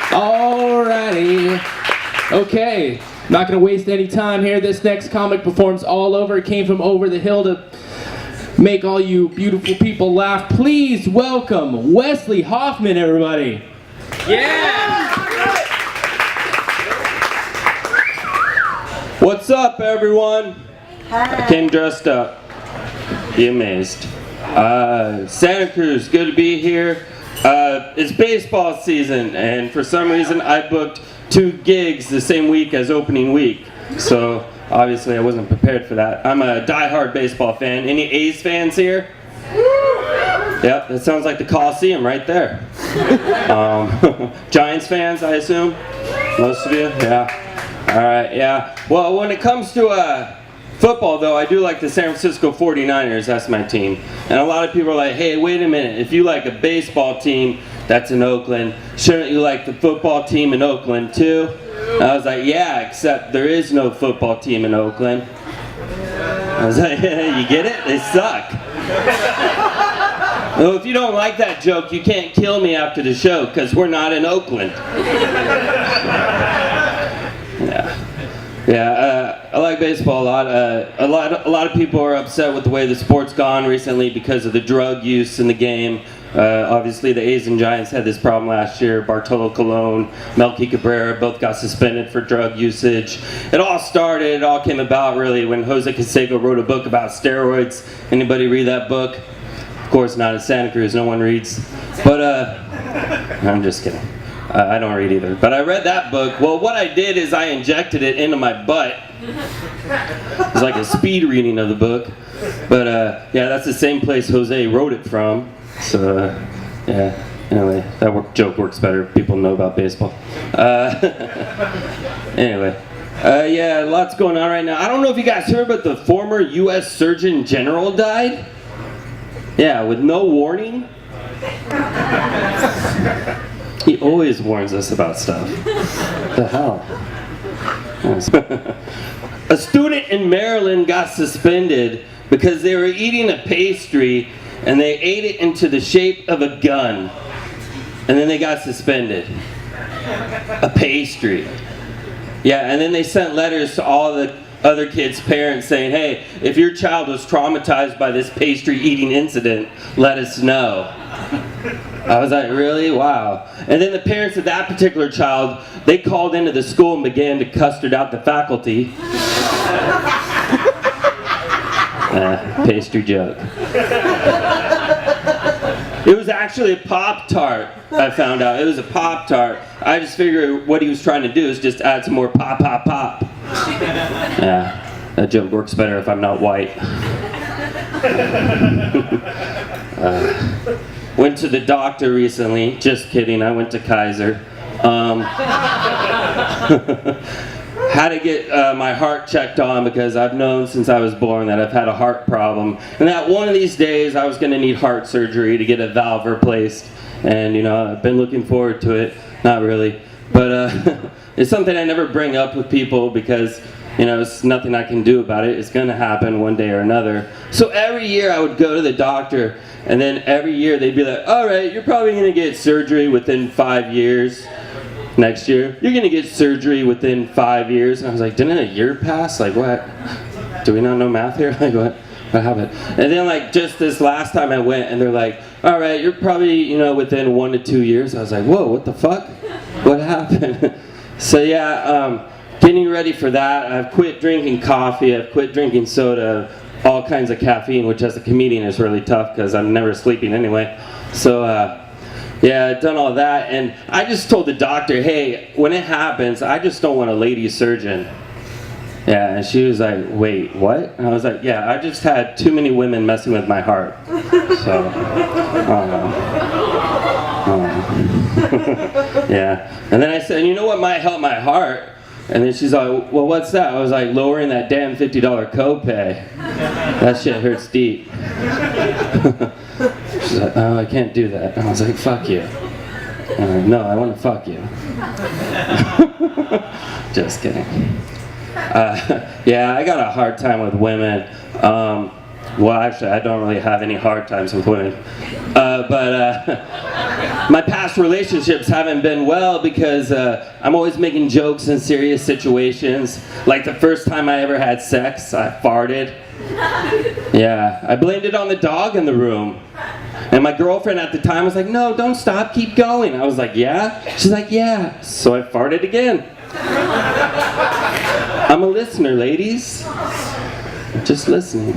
Alrighty. Okay, not gonna waste any time here. This next comic performs all over. It came from over the hill to make all you beautiful people laugh. Please welcome Wesley Hofmann, everybody. Yeah! What's up, everyone? Hi. I came dressed up. Be amazed. Santa Cruz, good to be here. It's baseball season, and for some reason I booked 2 gigs the same week as opening week. So obviously I wasn't prepared for that. I'm a die-hard baseball fan. Any A's fans here? Yep, that sounds like the Coliseum right there. Giants fans, I assume? Most of you? Yeah. Alright, yeah. Well, when it comes to football, though, I do like the San Francisco 49ers. That's my team. And a lot of people are like, hey, wait a minute. If you like a baseball team that's in Oakland, shouldn't you like the football team in Oakland, too? And I was like, yeah, except there is no football team in Oakland. I was like, you get it? They suck. Well, if you don't like that joke, you can't kill me after the show, because we're not in Oakland. Yeah, I like baseball a lot. A lot of people are upset with the way the sport's gone recently because of the drug use in the game. Obviously, the A's and Giants had this problem last year. Bartolo Colon, Melky Cabrera both got suspended for drug usage. It all came about really when Jose Canseco wrote a book about steroids. Anybody read that book? Of course not in Santa Cruz, no one reads. But, I'm just kidding. I don't read either. But I read that book. Well, what I did is I injected it into my butt. It was like a speed reading of the book. But, yeah, that's the same place Jose wrote it from. So, yeah. Anyway, that joke works better. People know about baseball. Anyway. Yeah, lots going on right now. I don't know if you guys heard, but the former U.S. Surgeon General died. Yeah, with no warning. He always warns us about stuff. What the hell? A student in Maryland got suspended because they were eating a pastry and they ate it into the shape of a gun. And then they got suspended. A pastry. Yeah, and then they sent letters to all the other kids' parents saying, hey, if your child was traumatized by this pastry eating incident, let us know. I was like, really? Wow. And then the parents of that particular child, they called into the school and began to custard out the faculty. Pastry joke. It was actually a Pop-Tart, I found out. It was a Pop-Tart. I just figured what he was trying to do is just add some more pop, pop, pop. Yeah, that joke works better if I'm not white. Went to the doctor recently. Just kidding, I went to Kaiser. Had to get my heart checked on because I've known since I was born that I've had a heart problem. And that one of these days I was going to need heart surgery to get a valve replaced. And you know, I've been looking forward to it. Not really. But it's something I never bring up with people because, you know, it's nothing I can do about it. It's going to happen one day or another. So every year I would go to the doctor, and then every year they'd be like, all right, you're probably going to get surgery within 5 years. Next year, you're going to get surgery within 5 years. And I was like, didn't a year pass? Like, what? Do we not know math here? Like, what happened? And then, like, just this last time I went, and they're like, all right, you're probably, you know, within 1 to 2 years. I was like, whoa, what the fuck? What happened? So, yeah, getting ready for that. I've quit drinking coffee. I've quit drinking soda, all kinds of caffeine, which as a comedian is really tough because I'm never sleeping anyway. So, yeah, I've done all that, and I just told the doctor, hey, when it happens, I just don't want a lady surgeon. Yeah, and she was like, wait, what? And I was like, yeah, I just had too many women messing with my heart. So, yeah. And then I said, you know what might help my heart? And then she's like, well, what's that? I was like, lowering that damn $50 copay. That shit hurts deep. She's like, oh, I can't do that. And I was like, fuck you. And I'm like, no, I want to fuck you. Just kidding. Yeah, I got a hard time with women. Well, actually, I don't really have any hard times with women. But my past relationships haven't been well because I'm always making jokes in serious situations. Like the first time I ever had sex, I farted. Yeah, I blamed it on the dog in the room. And my girlfriend at the time was like, no, don't stop, keep going. I was like, yeah? She's like, yeah. So I farted again. I'm a listener, ladies. Just listening.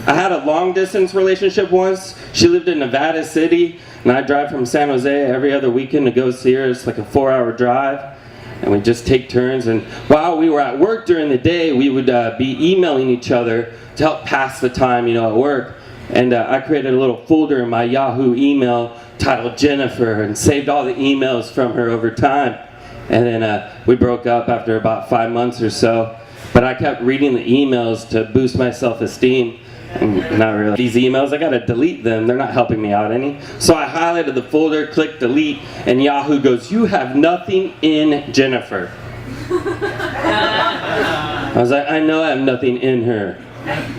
I had a long distance relationship once. She lived in Nevada City, and I drive from San Jose every other weekend to go see her. It's like a 4-hour drive, and we just take turns. And while we were at work during the day, we would be emailing each other to help pass the time, at work. And I created a little folder in my Yahoo email titled Jennifer and saved all the emails from her over time. And then we broke up after about 5 months or so. But I kept reading the emails to boost my self-esteem. Not really. These emails, I gotta delete them. They're not helping me out any. So I highlighted the folder, clicked delete, and Yahoo goes, you have nothing in Jennifer. I was like, I know I have nothing in her.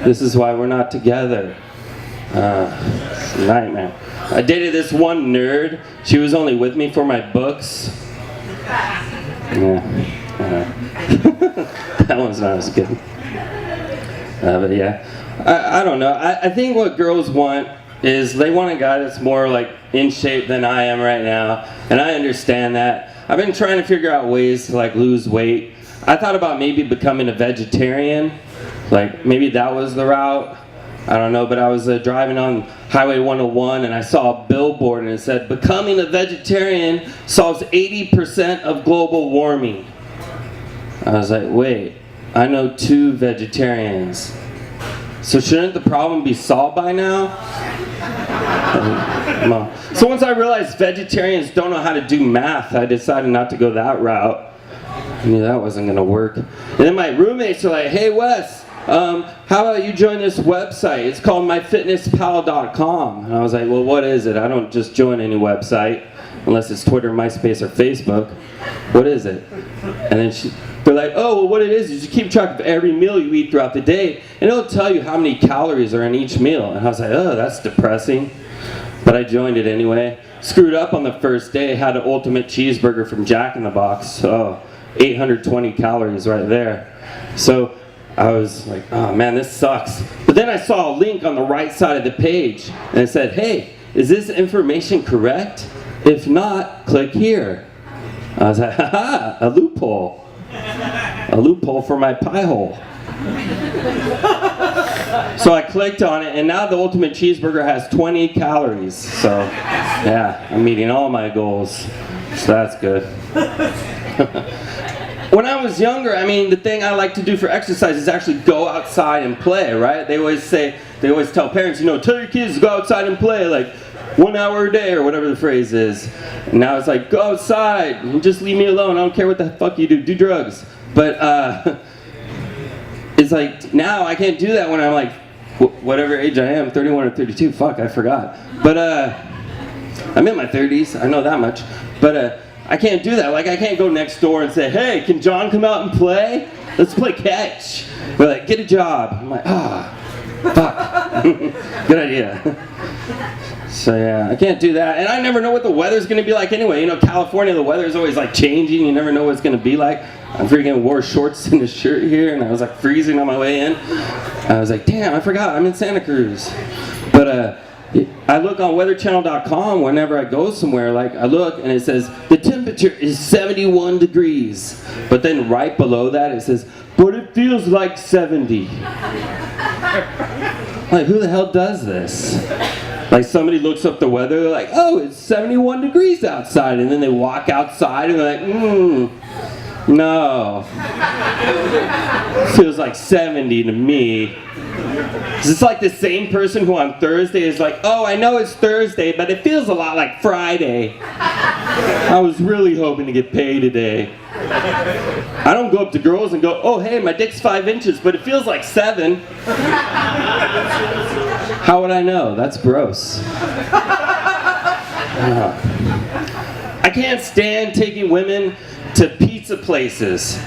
This is why we're not together. It's a nightmare. I dated this one nerd. She was only with me for my books. Yeah. That one's not as good. But yeah. I don't know. I think what girls want is they want a guy that's more like in shape than I am right now. And I understand that. I've been trying to figure out ways to like lose weight. I thought about maybe becoming a vegetarian. Like maybe that was the route. I don't know, but I was driving on Highway 101 and I saw a billboard and it said, becoming a vegetarian solves 80% of global warming. I was like, wait, I know 2 vegetarians. So shouldn't the problem be solved by now? So once I realized vegetarians don't know how to do math, I decided not to go that route. I knew that wasn't going to work. And then my roommates are like, hey Wes, how about you join this website? It's called myfitnesspal.com. And I was like, well, what is it? I don't just join any website, unless it's Twitter, MySpace, or Facebook. What is it? And then they're like, oh, well, what it is you keep track of every meal you eat throughout the day, and it'll tell you how many calories are in each meal. And I was like, oh, that's depressing. But I joined it anyway. Screwed up on the first day, had an ultimate cheeseburger from Jack in the Box. So 820 calories right there. So I was like, oh man, this sucks. But then I saw a link on the right side of the page, and it said, hey, is this information correct? If not, click here. I was like, haha, a loophole. A loophole for my pie hole. So I clicked on it, and now the ultimate cheeseburger has 20 calories. So yeah, I'm meeting all my goals. So that's good. When I was younger, I mean, the thing I like to do for exercise is actually go outside and play, right? They always tell parents, tell your kids to go outside and play, like 1 hour a day or whatever the phrase is. And now it's like, go outside and just leave me alone. I don't care what the fuck you do. Do drugs. But it's like, now I can't do that when I'm like, whatever age I am, 31 or 32. Fuck, I forgot. But I'm in my 30s. I know that much. But I can't do that. Like, I can't go next door and say, hey, can John come out and play? Let's play catch. Or like, get a job. I'm like, fuck. Good idea. So yeah, I can't do that. And I never know what the weather's going to be like anyway. California, the weather's always like changing. You never know what it's going to be like. I freaking wore shorts and a shirt here, and I was like freezing on my way in. I was like, damn, I forgot, I'm in Santa Cruz. But I look on weatherchannel.com whenever I go somewhere. Like, I look and it says the temperature is 71 degrees, but then right below that it says, but it feels like 70. Like, who the hell does this? Like, somebody looks up the weather, they're like, oh, it's 71 degrees outside, and then they walk outside and they're like, no. Feels like 70 to me. It's like the same person who on Thursday is like, oh, I know it's Thursday, but it feels a lot like Friday. I was really hoping to get paid today. I don't go up to girls and go, oh, hey, my dick's 5 inches, but it feels like 7. How would I know? That's gross. I can't stand taking women to pizza places.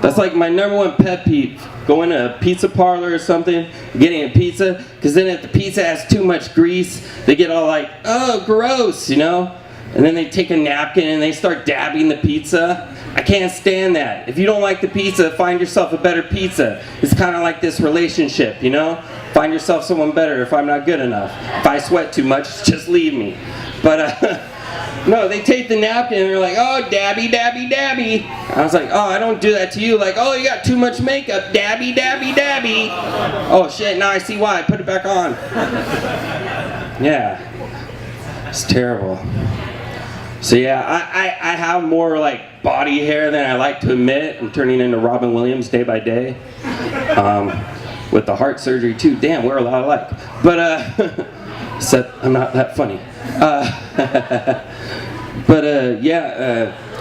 That's like my number one pet peeve. Going to a pizza parlor or something, getting a pizza, because then if the pizza has too much grease, they get all like, oh, gross, you know? And then they take a napkin and they start dabbing the pizza. I can't stand that. If you don't like the pizza, find yourself a better pizza. It's kind of like this relationship, you know? Find yourself someone better if I'm not good enough. If I sweat too much, just leave me. But, no, they take the napkin and they're like, oh, dabby, dabby, dabby. I was like, oh, I don't do that to you. Like, oh, you got too much makeup, dabby, dabby, dabby. Oh, shit, now I see why. Put it back on. Yeah. It's terrible. So, yeah, I have more, like, body hair than I like to admit. I'm turning into Robin Williams day by day. With the heart surgery, too. Damn, we're a lot alike. But, except I'm not that funny.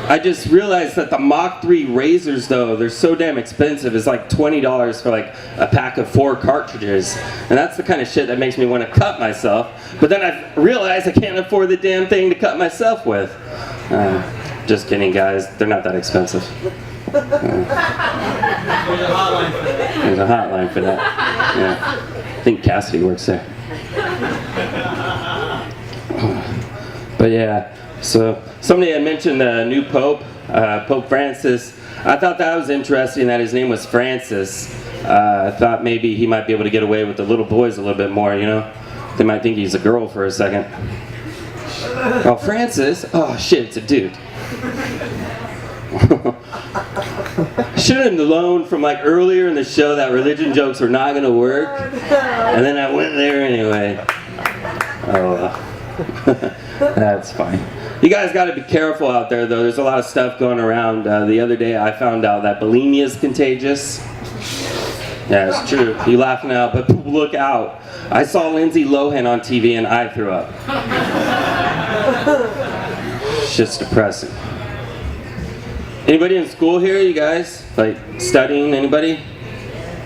I just realized that the Mach 3 razors, though, they're so damn expensive. It's like $20 for like a pack of 4 cartridges. And that's the kind of shit that makes me want to cut myself. But then I realized I can't afford the damn thing to cut myself with. Just kidding, guys. They're not that expensive. There's a hotline for that. Yeah. I think Cassidy works there. But yeah, so somebody had mentioned the new Pope, Pope Francis. I thought that was interesting that his name was Francis. I thought maybe he might be able to get away with the little boys a little bit more, you know? They might think he's a girl for a second. Oh, Francis? Oh shit, it's a dude. Should have known from like earlier in the show that religion jokes were not going to work. And then I went there anyway. Oh well. That's fine. You guys got to be careful out there, though. There's a lot of stuff going around. The other day, I found out that bulimia is contagious. Yeah, it's true. You laugh now, but look out. I saw Lindsay Lohan on TV, and I threw up. It's just depressing. Anybody in school here? You guys like studying? Anybody?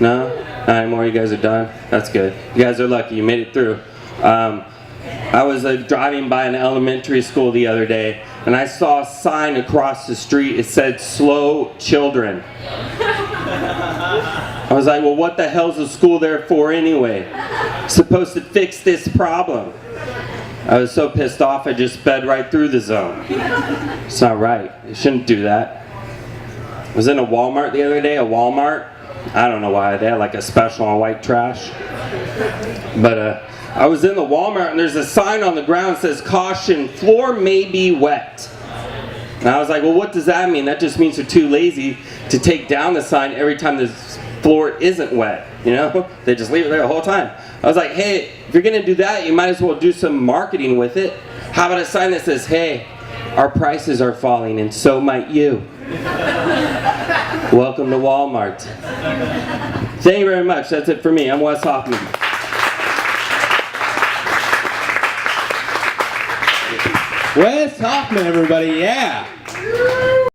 No? Not anymore. You guys are done. That's good. You guys are lucky. You made it through. I was driving by an elementary school the other day, and I saw a sign across the street. It said, "Slow children." I was like, well, what the hell's the school there for anyway? It's supposed to fix this problem. I was so pissed off, I just sped right through the zone. It's not right. You shouldn't do that. I was in a Walmart the other day, I don't know why, they had like a special on white trash. But I was in the Walmart and there's a sign on the ground that says, "Caution, floor may be wet." And I was like, well, what does that mean? That just means they're too lazy to take down the sign every time the floor isn't wet, you know? They just leave it there the whole time. I was like, hey, if you're gonna do that, you might as well do some marketing with it. How about a sign that says, "Hey, our prices are falling and so might you. Welcome to Walmart." Thank you very much. That's it for me. I'm Wes Hofmann. Wes Hofmann, everybody, yeah.